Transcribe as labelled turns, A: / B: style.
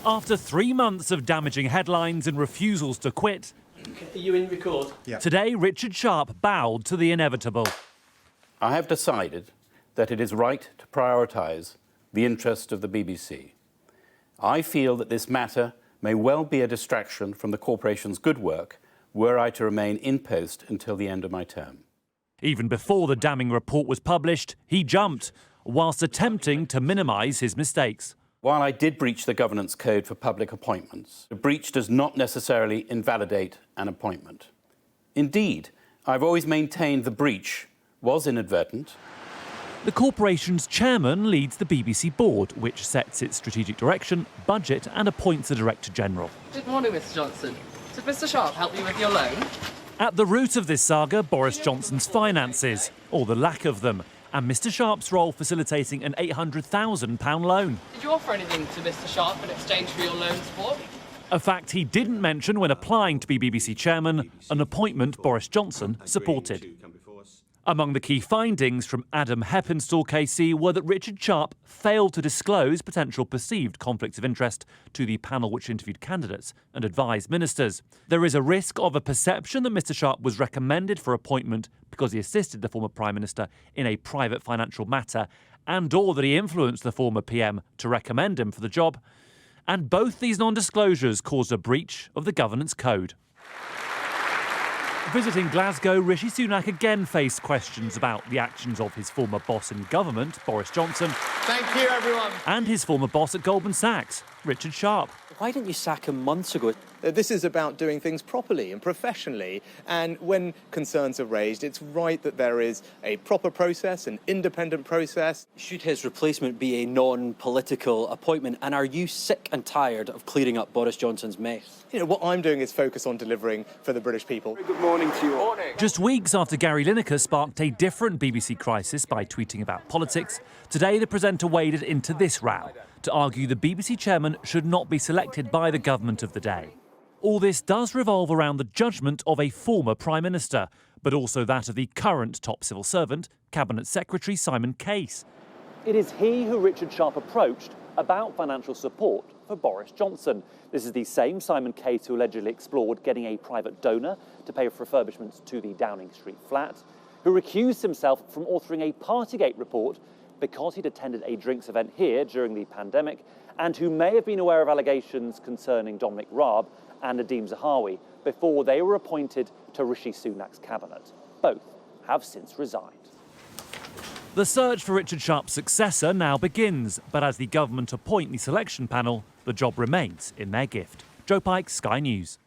A: After 3 months of damaging headlines and refusals to quit,
B: Are you in record?
C: Yeah.
A: today Richard Sharp bowed to the inevitable.
D: I have decided that it is right to prioritise the interest of the BBC. I feel that this matter may well be a distraction from the corporation's good work were I to remain in post until the end of my term.
A: Even before the damning report was published, he jumped, whilst attempting to minimise his mistakes.
D: While I did breach the governance code for public appointments, the breach does not necessarily invalidate an appointment. Indeed, I've always maintained the breach was inadvertent.
A: The corporation's chairman leads the BBC board, which sets its strategic direction, budget and appoints a director general.
E: Good morning, Mr. Johnson. Did Mr. Sharp help you with your loan?
A: At the root of this saga, Boris Johnson's finances, or the lack of them, and Mr Sharp's role facilitating an £800,000 loan.
E: Did you offer anything to Mr. Sharp in exchange for your loan support?
A: A fact he didn't mention when applying to be BBC chairman, an appointment Boris Johnson supported. Among the key findings from Adam Heppenstall KC were that Richard Sharp failed to disclose potential perceived conflicts of interest to the panel which interviewed candidates and advised ministers. There is a risk of a perception that Mr Sharp was recommended for appointment because he assisted the former Prime Minister in a private financial matter and/or that he influenced the former PM to recommend him for the job. And both these non-disclosures caused a breach of the governance code. Visiting Glasgow, Rishi Sunak again faced questions about the actions of his former boss in government, Boris Johnson.
B: Thank you, everyone.
A: And his former boss at Goldman Sachs, Richard Sharp.
F: Why didn't you sack him months ago?
C: This is about doing things properly and professionally, and when concerns are raised, it's right that there is a proper process, an independent process.
F: Should his replacement be a non-political appointment? And are you sick and tired of clearing up Boris Johnson's mess?
C: You know, what I'm doing is focus on delivering for the British people.
B: Good morning to you all.
A: Just weeks after Gary Lineker sparked a different BBC crisis by tweeting about politics, today the presenter waded into this row to argue the BBC chairman should not be selected by the government of the day. All this does revolve around the judgment of a former Prime Minister, but also that of the current top civil servant, Cabinet Secretary Simon Case. It is he who Richard Sharp approached about financial support for Boris Johnson. This is the same Simon Case who allegedly explored getting a private donor to pay for refurbishments to the Downing Street flat, who recused himself from authoring a Partygate report because he'd attended a drinks event here during the pandemic, and who may have been aware of allegations concerning Dominic Raab and Nadeem Zahawi before they were appointed to Rishi Sunak's cabinet. Both have since resigned. The search for Richard Sharp's successor now begins, but as the government appoint the selection panel, the job remains in their gift. Joe Pike, Sky News.